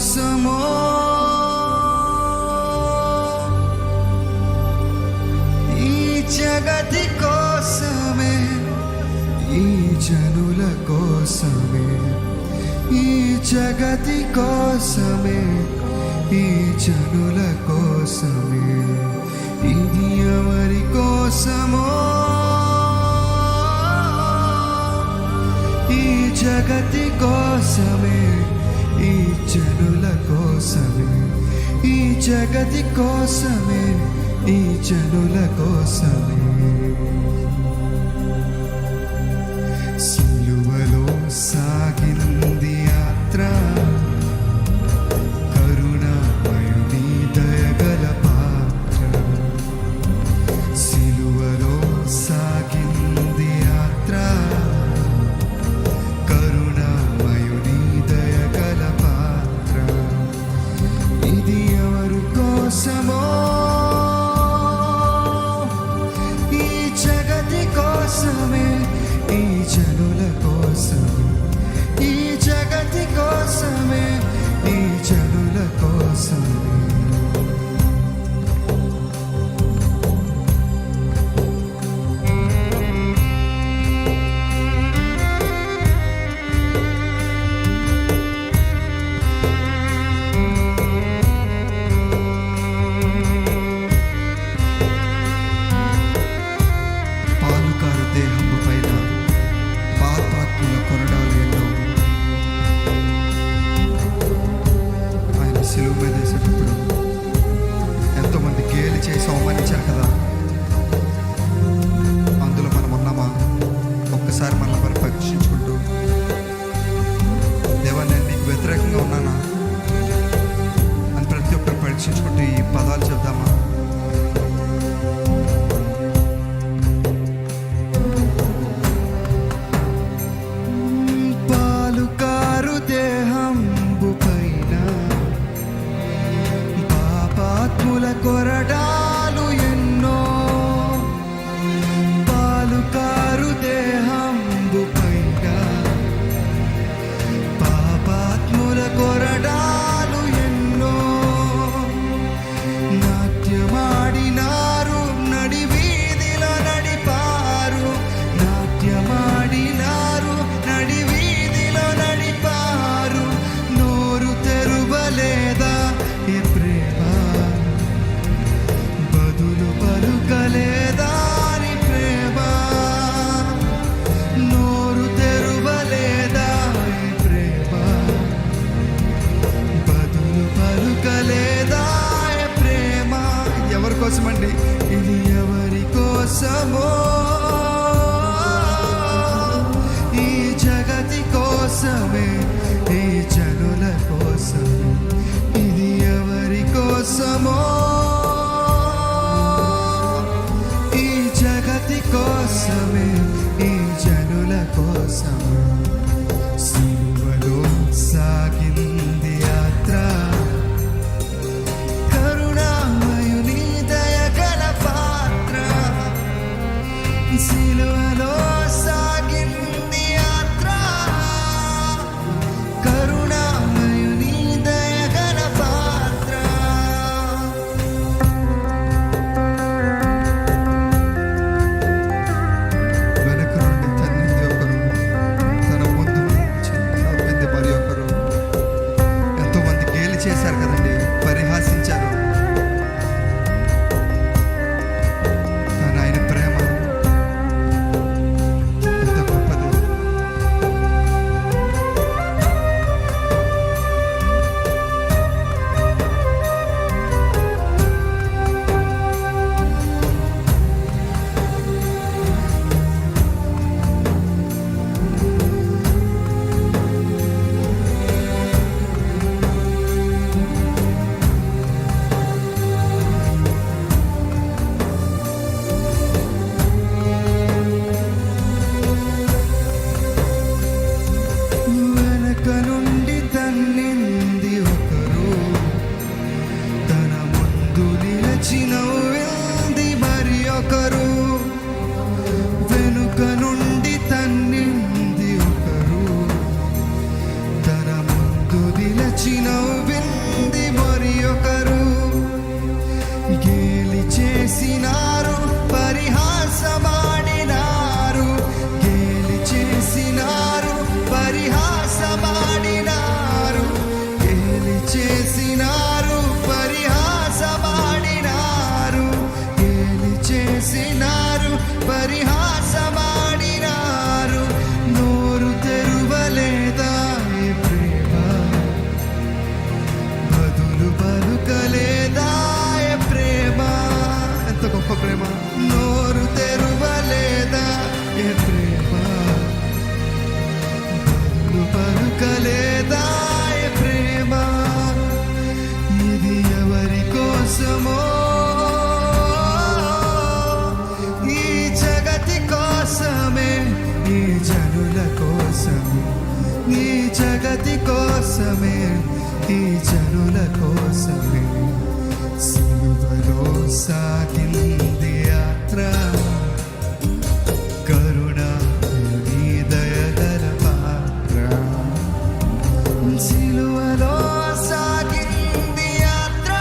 కోసమో ఈ జగతి కోసమే, ఈ జనుల కోసమే, ఈ జగతి కోసమే, ఈ జనుల కోసమే, ఇది ఎవరి కోసమో ఈ జగతి కోసమే, ఈ జనుల కోసమే, ఈ జగతి కోసమే, ఈ జనుల కోసమే. సిలువలో సాగింది యాత్ర, కరుణామయుని దయగల పాత్ర. సిలువలో సాగింది యాత్ర, కరుణామయుని దయగల పాత్ర. ఇది ఎవరి కోసమో ఈ జగతి కోసమే, ఈ జనుల కోసమే, ఈ జగతి కోసమే, ఈ జనుల కోసమే. పాలుకారు దేహము పైన పాపాత్ముల కొరడాలు ఎన్నో. ఆయన సిలువ మీద వేసేటప్పుడు ఎంతోమంది గేలి చేసి అవమానించారు కదా, అందులో మనం ఉన్నామా? ఒక్కసారి మనల్ని మనం పరీక్షించుకుంటూ, దేవా నేను నీకు వ్యతిరేకంగా ఉన్నానా అని ప్రతి ఒక్కరు పరీక్షించుకుంటూ ఈ పదాలు చెప్దామా? పాలుకారు దేహంబు పైన పాపాత్ముల కొరడాలు ఎన్నో. పాలుకారు దేహంబు పైన పాపాత్ముల కొరడాలు ఎన్నో. నాట్యమాడినారు, నడి వీధిలో నడిపారు, నాట్యమాడినారు, నడి వీధిలో నడిపారు. నోరు తెరువలేదా ఏ ప్రేమ, బదులు పలుకలేదా నీ ప్రేమ. నోరు తెరువలేదా ఏ ప్రేమ, బదులు పలుకలేదా ఏ ప్రేమ. ఎవరి కోసమండి? ఇది ఎవరి కోసమో ఈ జగతి కోసమే, ఈ జనుల కోసమే, ఇది ఎవరి కోసమో ఈ జగతి కోసమే, ఈ జనుల కోసమే. సిలువలో సాగింది యాత్ర, కరుణామయుని దయగల పాత్ర. సిలువలో సాగింది యాత్ర, కరుణామయుని దయగల పాత్ర. వెనక నుండి తన్నింది ఒకరు, తన ముందు నవ్వింది మరి ఒకరు. ఎంతోమంది గేలి చేశారు కదండి, పరిహాసించారు. కానీ ఆయన ప్రేమ ఎంత గొప్పది. తెరిచి నవ్వింది మరి ఒకరు, గేలి చేసినారు పరిహాసమాడినారు, గేలి చేసినారు పరిహాసమాడినారు, గేలి చేసినారు పరిహాసమాడినారు, గేలి చేసినారు పరిహాసమాడినారు. నోరు తెరువలేదా ఏ ప్రేమ, బదులు పలుకలేదా ఏ ప్రేమ. ఎంత గొప్ప ప్రేమ. నోరు తెరువలేదా ఏ ప్రేమ, బదులు పలుకలేదా ఏ ప్రేమ. ఇది ఎవరి కోసమో, ఈ జగతి కోసమే, ఈ జనుల కోసమే, ఈ జగతి కోసమే, ఈ జనుల కోసమే. సిలువలో సాగింది యాత్ర, కరుణామయుని దయగల పాత్ర. సిలువలో సాగింది యాత్ర,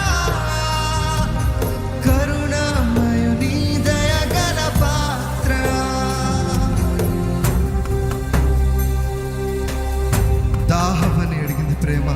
కరుణామయుని దయగల పాత్ర. దాహమని అడిగింది ప్రేమ,